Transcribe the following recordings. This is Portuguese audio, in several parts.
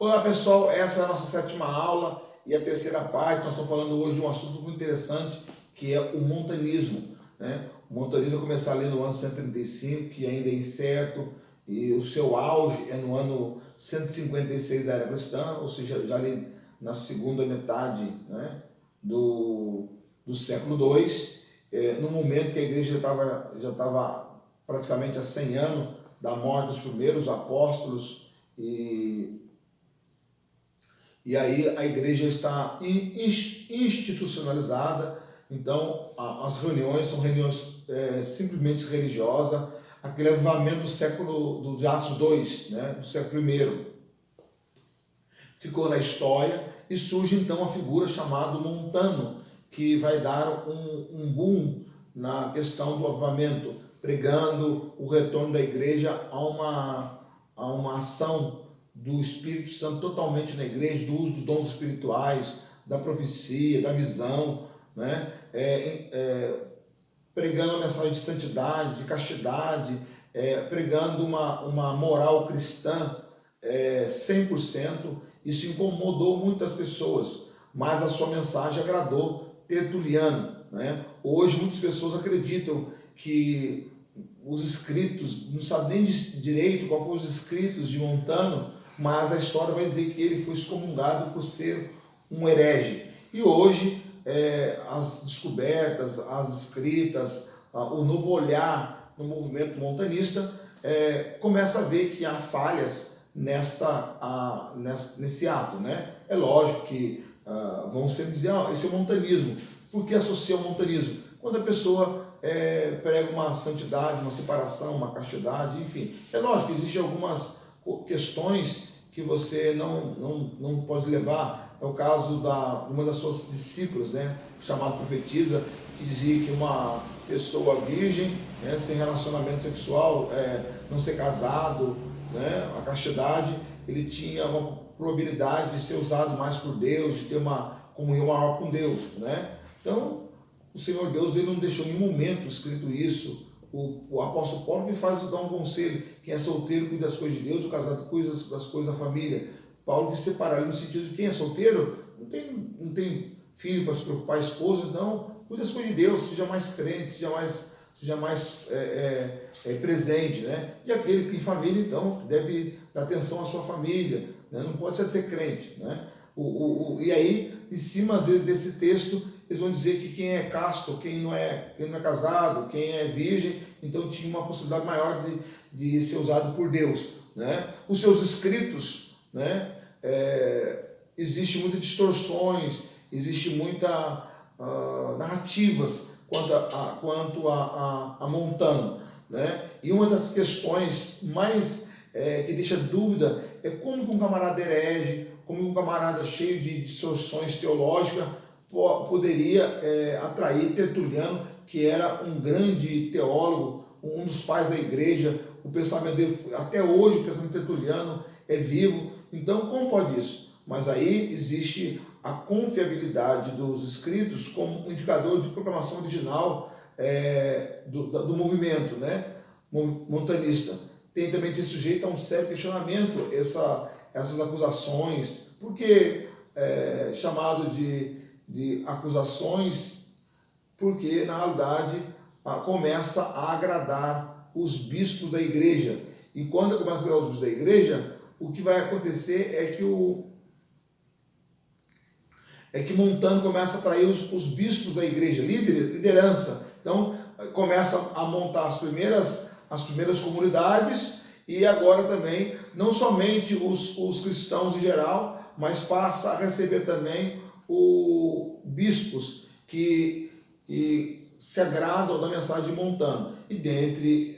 Olá pessoal, essa é a nossa sétima aula e a terceira parte. Nós estamos falando hoje de um assunto muito interessante, que é o montanismo, né? O montanismo vai começar ali no ano 135, que ainda é incerto, e o seu auge é no ano 156 da era cristã, ou seja, já ali na segunda metade, né, do século II, no momento que a igreja já estava praticamente há 100 anos da morte dos primeiros apóstolos, e aí a igreja está institucionalizada. Então as reuniões são reuniões simplesmente religiosas, aquele avivamento do século de Atos 2, né, do século I, ficou na história, e surge então a figura chamada Montano, que vai dar um boom na questão do avivamento, pregando o retorno da igreja a uma ação do Espírito Santo totalmente na igreja, do uso dos dons espirituais, da profecia, da visão, né? Pregando a mensagem de santidade, de castidade, pregando uma moral cristã 100%. Isso incomodou muitas pessoas, mas a sua mensagem agradou Tertuliano, né? Hoje muitas pessoas acreditam que os escritos, não sabem nem direito qual foram os escritos de Montano, mas a história vai dizer que ele foi excomungado por ser um herege. E hoje as descobertas, as escritas, o novo olhar no movimento montanista começa a ver que há falhas nesse ato, né? É lógico que vão sempre dizer, esse é o montanismo. Por que associar o montanismo? Quando a pessoa prega uma santidade, uma separação, uma castidade, enfim. É lógico que existem algumas questões que você não pode levar. É o caso de uma das suas discípulas, né, chamada profetisa, que dizia que uma pessoa virgem, né, sem relacionamento sexual, não ser casado, né, a castidade, ele tinha uma probabilidade de ser usado mais por Deus, de ter uma comunhão maior com Deus, né? Então, o Senhor Deus, ele não deixou em nenhum momento escrito isso. O apóstolo Paulo me faz dar um conselho: quem é solteiro cuida das coisas de Deus, o casado cuida das coisas da família. Paulo quis separar no sentido de quem é solteiro não tem filho para se preocupar, esposa, não, cuida das coisas de Deus, seja mais crente, seja mais presente, né? E aquele que tem família, então, deve dar atenção à sua família, né? Não pode ser crente, né? E aí, em cima, às vezes, desse texto, eles vão dizer que quem é casto, quem não é casado, quem é virgem, então tinha uma possibilidade maior de ser usado por Deus, né? Os seus escritos, né? Existe muitas distorções, existe muita narrativas quanto a Montano, né? E uma das questões mais que deixa dúvida é como que um camarada herege, como um camarada cheio de distorções teológicas poderia atrair Tertuliano, que era um grande teólogo, um dos pais da igreja. O pensamento dele, até hoje, o pensamento tertuliano é vivo. Então, como pode isso? Mas aí existe a confiabilidade dos escritos como indicador de proclamação original do movimento, né, montanista. Tem também que ser sujeito a um sério questionamento essas acusações, porque chamado de acusações, porque na realidade começa a agradar os bispos da igreja. E quando começa a agradar os bispos da igreja, o que vai acontecer é que Montano começa a atrair os bispos da igreja, liderança. Então começa a montar as primeiras comunidades, e agora também não somente os cristãos em geral, mas passa a receber também bispos que se agradam da mensagem de Montano. E dentre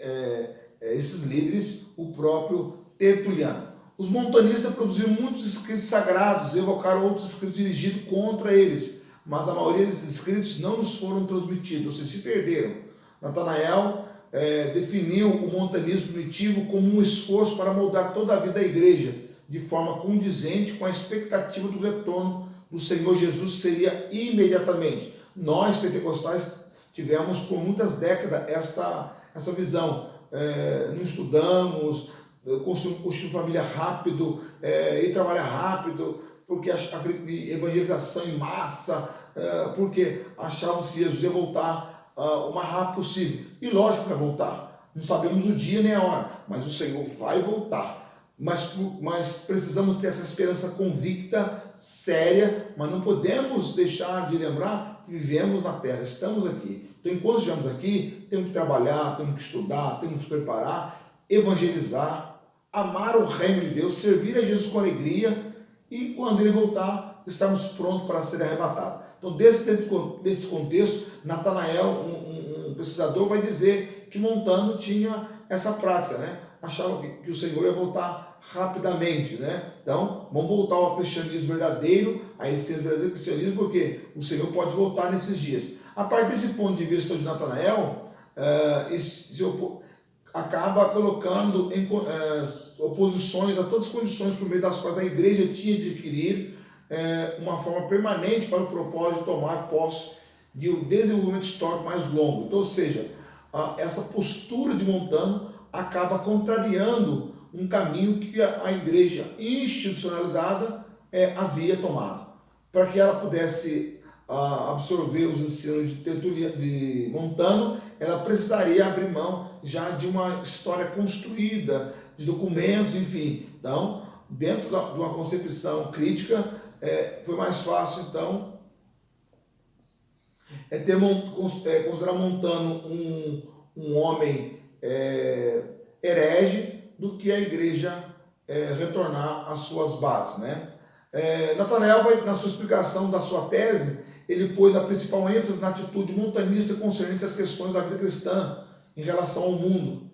esses líderes, o próprio Tertuliano. Os montanistas produziram muitos escritos sagrados, evocaram outros escritos dirigidos contra eles, mas a maioria desses escritos não nos foram transmitidos, ou seja, se perderam. Natanael definiu o montanismo primitivo como um esforço para moldar toda a vida da igreja de forma condizente com a expectativa do retorno do Senhor Jesus, que seria imediatamente. Nós, pentecostais, tivemos por muitas décadas essa visão. Não estudamos, construir família rápido, ir trabalhar rápido, porque evangelização em massa, porque achávamos que Jesus ia voltar o mais rápido possível. E lógico que vai voltar. Não sabemos o dia nem a hora, mas o Senhor vai voltar. Mas precisamos ter essa esperança convicta, séria, mas não podemos deixar de lembrar que vivemos na terra, estamos aqui. Então, enquanto estivermos aqui, temos que trabalhar, temos que estudar, temos que nos preparar, evangelizar, amar o reino de Deus, servir a Jesus com alegria e, quando Ele voltar, estarmos prontos para ser arrebatados. Então, desse contexto, Natanael, um pesquisador, vai dizer que Montano tinha essa prática, né? Achava que o Senhor ia voltar rapidamente, né? Então, vamos voltar ao cristianismo verdadeiro, a essência verdadeira do cristianismo, porque o Senhor pode voltar nesses dias. A partir desse ponto de vista de Natanael, acaba colocando em oposições a todas as condições por meio das quais a igreja tinha de adquirir uma forma permanente para o propósito de tomar posse de um desenvolvimento histórico mais longo. Então, ou seja, essa postura de Montano acaba contrariando um caminho que a igreja institucionalizada havia tomado. Para que ela pudesse absorver os ensinos de Montano, ela precisaria abrir mão já de uma história construída, de documentos, enfim. Então, dentro de uma concepção crítica, foi mais fácil, então, considerar Montano um homem herege do que a igreja retornar às suas bases, né? Natanael, na sua explicação da sua tese, ele pôs a principal ênfase na atitude montanista concernente às questões da vida cristã em relação ao mundo,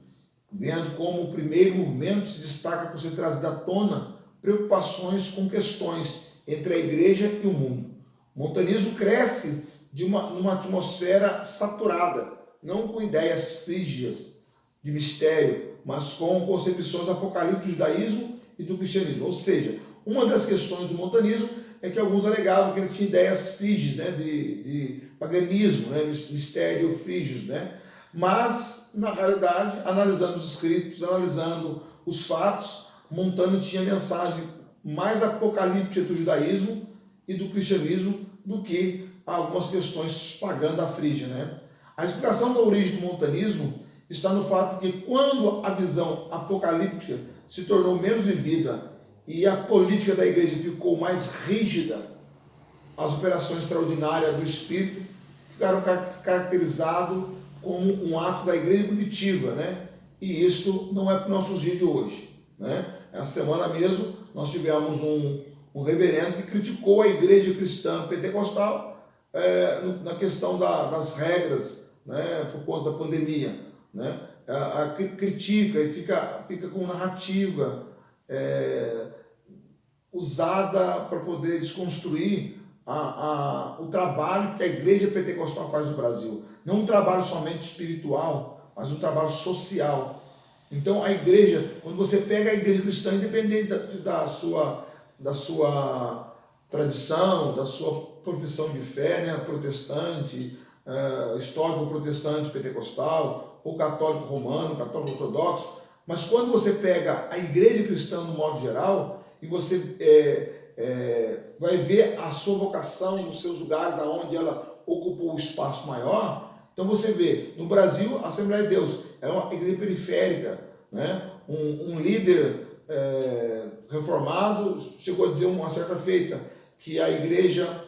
vendo como o primeiro movimento se destaca por ser trazido à tona preocupações com questões entre a igreja e o mundo. O montanismo cresce numa atmosfera saturada, não com ideias frígidas de mistério, mas com concepções apocalípticas do judaísmo e do cristianismo. Ou seja, uma das questões do montanismo é que alguns alegavam que ele tinha ideias frígidas, né, de paganismo, né, mistério frígios, né? Mas, na realidade, analisando os escritos, analisando os fatos, Montano tinha mensagem mais apocalíptica do judaísmo e do cristianismo do que algumas questões pagãs da Frígia, né? A explicação da origem do montanismo está no fato que quando a visão apocalíptica se tornou menos vivida e a política da igreja ficou mais rígida, as operações extraordinárias do Espírito ficaram caracterizadas como um ato da igreja primitiva, né? E isso não é para os nossos dias de hoje, né? Essa semana mesmo nós tivemos um reverendo que criticou a igreja cristã pentecostal na questão das regras, né, por conta da pandemia, né? Critica e fica com narrativa usada para poder desconstruir o trabalho que a igreja pentecostal faz no Brasil. Não um trabalho somente espiritual, mas um trabalho social. Então a igreja, quando você pega a igreja cristã, independente da sua tradição, da sua profissão de fé, né, protestante, histórico protestante pentecostal, ou católico romano, católico ortodoxo, mas quando você pega a igreja cristã no modo geral, e você vai ver a sua vocação nos seus lugares, aonde ela ocupou o espaço maior. Então você vê, no Brasil, a Assembleia de Deus é uma igreja periférica, né? Um líder reformado chegou a dizer uma certa feita que a igreja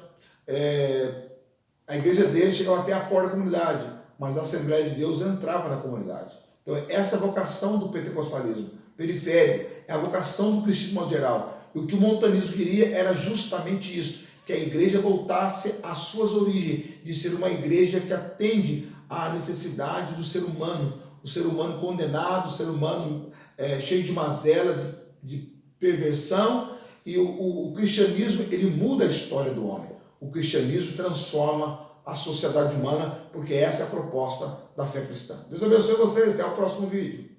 dele chegava até a porta da comunidade, mas a Assembleia de Deus entrava na comunidade. Então essa é a vocação do pentecostalismo periférico, é a vocação do cristianismo modo geral. E o que o montanismo queria era justamente isso, que a igreja voltasse às suas origens, de ser uma igreja que atende à necessidade do ser humano, o ser humano condenado, o ser humano cheio de mazela, de perversão, e o cristianismo, ele muda a história do homem. O cristianismo transforma a sociedade humana, porque essa é a proposta da fé cristã. Deus abençoe vocês, até o próximo vídeo.